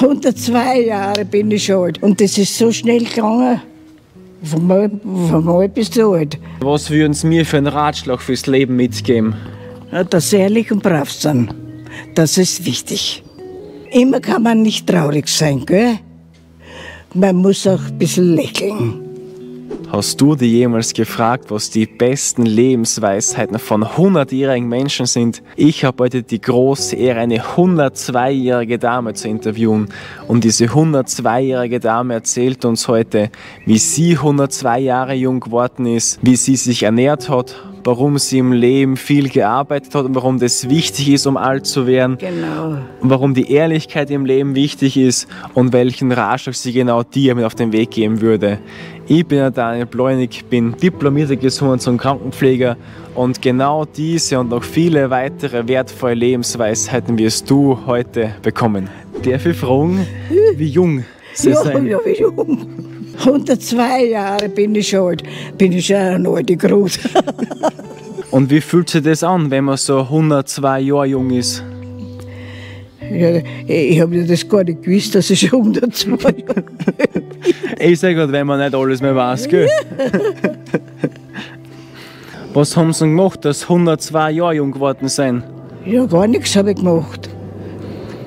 102 Jahre bin ich schon alt. Und das ist so schnell gegangen. Von alt bis zu alt. Was würden Sie mir für einen Ratschlag fürs Leben mitgeben? Ja, dass Sie ehrlich und brav sind. Das ist wichtig. Immer kann man nicht traurig sein, gell? Man muss auch ein bisschen lächeln. Hast du dir jemals gefragt, was die besten Lebensweisheiten von 100-jährigen Menschen sind? Ich habe heute die große Ehre, eine 102-jährige Dame zu interviewen. Und diese 102-jährige Dame erzählt uns heute, wie sie 102 Jahre jung geworden ist, wie sie sich ernährt hat, warum sie im Leben viel gearbeitet hat und warum das wichtig ist, um alt zu werden. Genau. Und warum die Ehrlichkeit im Leben wichtig ist und welchen Ratschlag sie genau dir mit auf den Weg geben würde. Ich bin der Daniel Bleunig, bin diplomierter Gesundheits- und Krankenpfleger und genau diese und noch viele weitere wertvolle Lebensweisheiten wirst du heute bekommen. Darf ich fragen, wie jung Sie sind? Ja, wie jung. 102 Jahre bin ich schon alt. Bin ich schon eine alte Groß. Und wie fühlt sich das an, wenn man so 102 Jahre jung ist? Ja, ich habe ja das gar nicht gewusst, dass ich schon 102 Jahre bin. Ich sage gerade, wenn man nicht alles mehr weiß, gell? Was haben Sie denn gemacht, dass 102 Jahre jung geworden sind? Ja, gar nichts habe ich gemacht.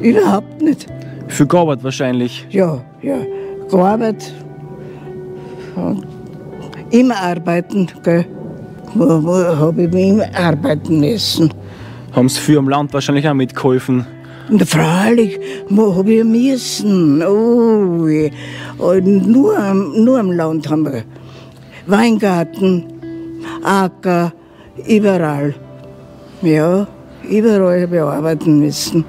Überhaupt nicht. Viel gearbeitet wahrscheinlich. Ja, gearbeitet. Und immer arbeiten, gell. Habe ich immer arbeiten müssen. Haben Sie viel am Land wahrscheinlich auch mitgeholfen? Und freilich, habe ich müssen. Oh, und nur am Land haben wir Weingarten, Acker, überall. Ja, überall habe ich arbeiten müssen.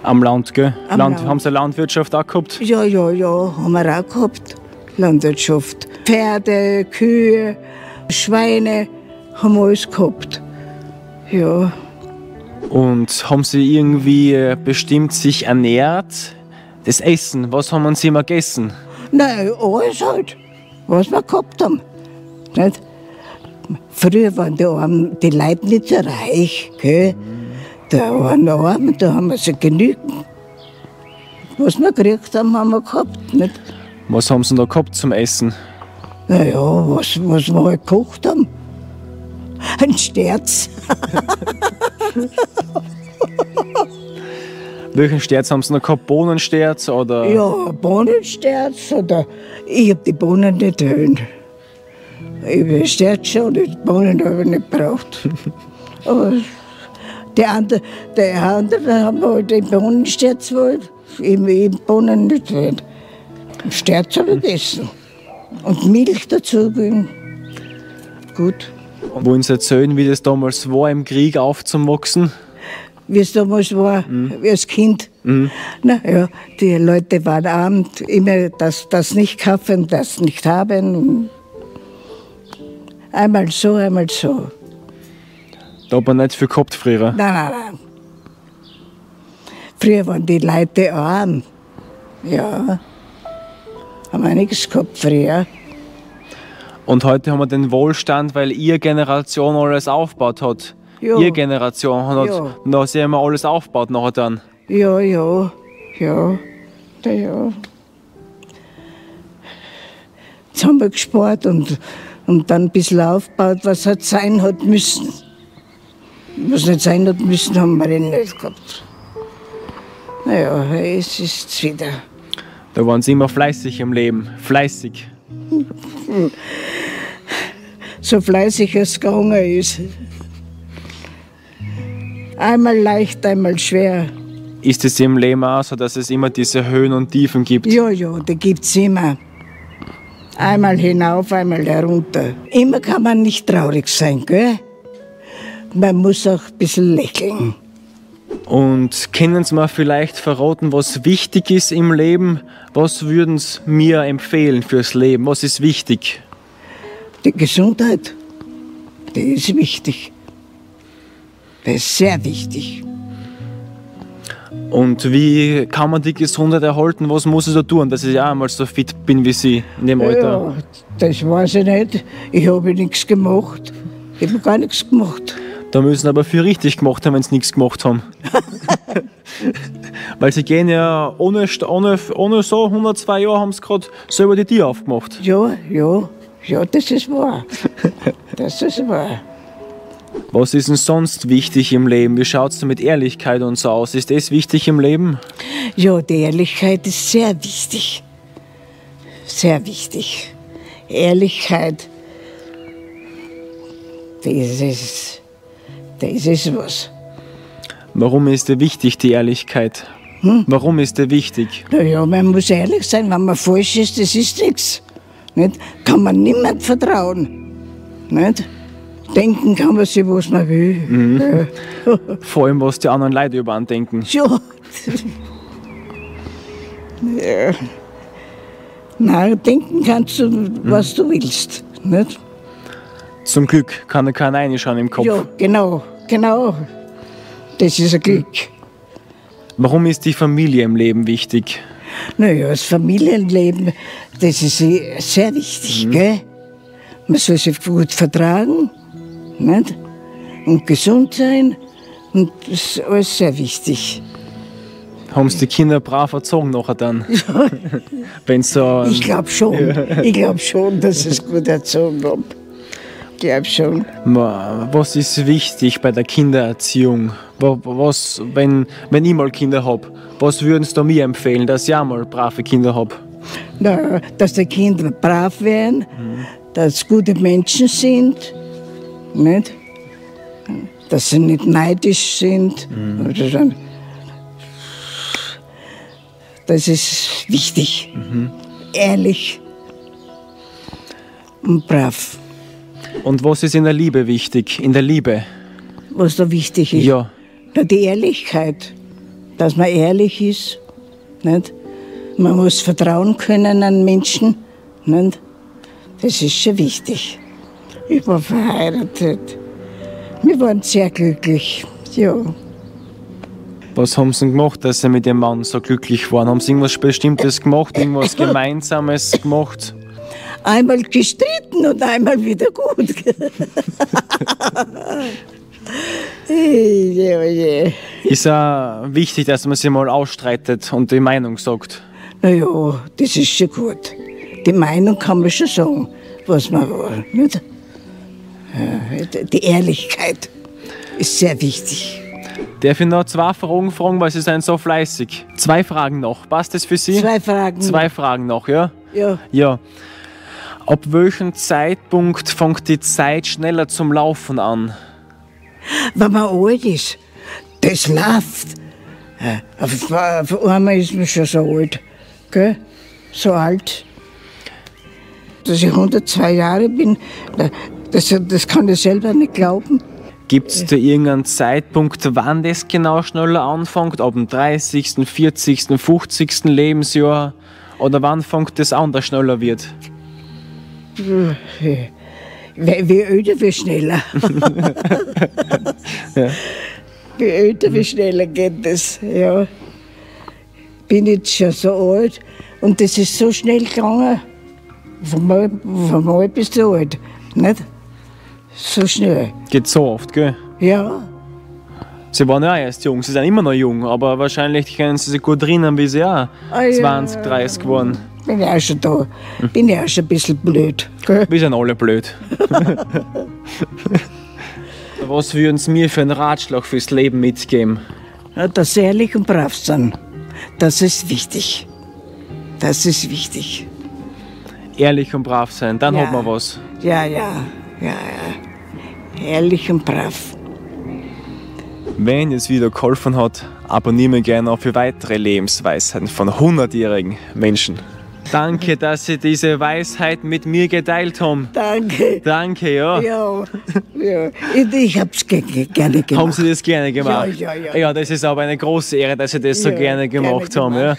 Am Land, gell? Am Land. Haben Sie eine Landwirtschaft auch gehabt? Ja, haben wir auch gehabt. Landwirtschaft. Pferde, Kühe, Schweine, haben wir alles gehabt. Ja. Und haben Sie irgendwie bestimmt sich ernährt? Das Essen, was haben Sie immer gegessen? Nein, alles halt, was wir gehabt haben. Nicht? Früher waren die Leute nicht so reich, gell? Da waren arm, da haben wir sie genügend. Was wir gekriegt haben, haben wir gehabt. Nicht? Was haben Sie da gehabt zum Essen? Naja, was wir halt gekocht haben. Ein Sterz. Welchen Sterz haben Sie noch gehabt? Bohnensterz oder? Ja, Bohnensterz oder ich hab die Bohnen nicht hören. Ich habe Sterz schon, die Bohnen habe ich nicht gebraucht. Aber die anderen haben halt den Bohnensterz gewollt, ich Bohnen nicht hören. Sterz habe ich gegessen. Und Milch dazu gegeben. Gut. Wollen Sie erzählen, wie das damals war, im Krieg aufzuwachsen? Wie es damals war, wie als Kind. Na ja, die Leute waren arm, immer das nicht kaufen, das nicht haben. Einmal so, einmal so. Da hat man nicht viel gehabt früher. Nein. Früher waren die Leute arm. Ja, haben wir nichts gehabt früher. Und heute haben wir den Wohlstand, weil Ihre Generation alles aufgebaut hat. Ja. Ihre Generation hat, Ja. na, sie haben alles aufgebaut nachher dann. Ja. Jetzt haben wir gespart und dann ein bisschen aufgebaut, was halt sein hat müssen. Was nicht sein hat müssen, haben wir nicht gehabt. Naja, es ist wieder. Da waren Sie immer fleißig im Leben. Fleißig. So fleißig es gegangen ist. Einmal leicht, einmal schwer. Ist es im Leben auch so, dass es immer diese Höhen und Tiefen gibt? Ja, die gibt's immer. Einmal hinauf, einmal herunter. Immer kann man nicht traurig sein, gell? Man muss auch ein bisschen lächeln. Und können Sie mir vielleicht verraten, was wichtig ist im Leben? Was würden Sie mir empfehlen fürs Leben? Was ist wichtig? Die Gesundheit, die ist wichtig. Das ist sehr wichtig. Und wie kann man die Gesundheit erhalten? Was muss ich da tun, dass ich auch einmal so fit bin wie Sie in dem Alter? Ja, das weiß ich nicht. Ich habe nichts gemacht. Ich habe gar nichts gemacht. Da müssen aber viel richtig gemacht haben, wenn sie nichts gemacht haben. Weil sie gehen ja ohne so 102 Jahre haben sie gerade selber die Tür aufgemacht. Ja, das ist wahr. Das ist wahr. Was ist denn sonst wichtig im Leben? Wie schaut es denn mit Ehrlichkeit und so aus? Ist das wichtig im Leben? Ja, die Ehrlichkeit ist sehr wichtig. Sehr wichtig. Ehrlichkeit, das ist was. Warum ist dir wichtig, die Ehrlichkeit? Warum ist dir wichtig? Naja, man muss ehrlich sein, wenn man falsch ist, das ist nichts. Nicht? Kann man niemand vertrauen. Nicht? Denken kann man sich, was man will. Ja. Vor allem, was die anderen Leute über einen denken. Ja. Ja. Nein, denken kannst du, was du willst. Nicht? Zum Glück kann er keiner reinschauen im Kopf. Ja, genau. Das ist ein Glück. Warum ist die Familie im Leben wichtig? Naja, das Familienleben, das ist sehr wichtig. Gell? Man soll sich gut vertragen, nicht? Und gesund sein. Und das ist alles sehr wichtig. Haben sie die Kinder brav erzogen nachher dann? Ja. Wenn so Ich glaube schon. Ja. Ich glaube schon, dass ich es gut erzogen habe. Ich glaube schon. Was ist wichtig bei der Kindererziehung? Was, wenn ich mal Kinder habe, was würden Sie mir empfehlen, dass ich auch mal brave Kinder habe? Na, dass die Kinder brav werden, dass sie gute Menschen sind, nicht? Dass sie nicht neidisch sind. Das ist wichtig. Ehrlich und brav. Und was ist in der Liebe wichtig? In der Liebe? Was da wichtig ist? Ja. Na, die Ehrlichkeit. Dass man ehrlich ist. Nicht? Man muss vertrauen können an Menschen. Nicht? Das ist schon wichtig. Ich war verheiratet. Wir waren sehr glücklich. Ja. Was haben Sie denn gemacht, dass Sie mit Ihrem Mann so glücklich waren? Haben Sie irgendwas Bestimmtes gemacht, irgendwas Gemeinsames gemacht? Einmal gestritten und einmal wieder gut. Ist auch wichtig, dass man sich mal ausstreitet und die Meinung sagt? Naja, das ist schon gut. Die Meinung kann man schon sagen, was man war. Nicht? Die Ehrlichkeit ist sehr wichtig. Darf ich noch 2 Fragen, weil Sie sind so fleißig? 2 Fragen noch. Passt das für Sie? 2 Fragen. 2 Fragen noch, ja? Ja. Ja. Ab welchem Zeitpunkt fängt die Zeit schneller zum Laufen an? Wenn man alt ist, das läuft. Auf einmal ist man schon so alt. Gell? So alt. Dass ich 102 Jahre bin, das kann ich selber nicht glauben. Gibt es da irgendeinen Zeitpunkt, wann das genau schneller anfängt? Ab dem 30., 40., 50. Lebensjahr? Oder wann fängt das an, dass schneller wird? Wie älter, wie schneller. Ja. Wie älter, wie schneller geht das. Ja. Bin jetzt schon so alt und das ist so schnell gegangen. Von mal bis zu alt. Nicht? So schnell. Geht so oft, gell? Ja. Sie waren ja auch erst jung, Sie sind immer noch jung, aber wahrscheinlich können Sie sich gut erinnern, wie Sie auch 20, 30 waren. Bin ich auch schon da. Bin ich auch schon ein bisschen blöd. Gell? Wir sind alle blöd. Was würden Sie mir für einen Ratschlag fürs Leben mitgeben? Ja, dass sie ehrlich und brav sind. Das ist wichtig. Das ist wichtig. Ehrlich und brav sein, dann hat man was. Ja. Ehrlich und brav. Wenn es wieder geholfen hat, abonnieren wir gerne auch für weitere Lebensweisheiten von 100-jährigen Menschen. Danke, dass Sie diese Weisheit mit mir geteilt haben. Danke. Danke, ja. Ja. Ich hab's gerne gemacht. Haben Sie das gerne gemacht? Ja. Ja, das ist aber eine große Ehre, dass Sie das so gerne gemacht haben. Ja.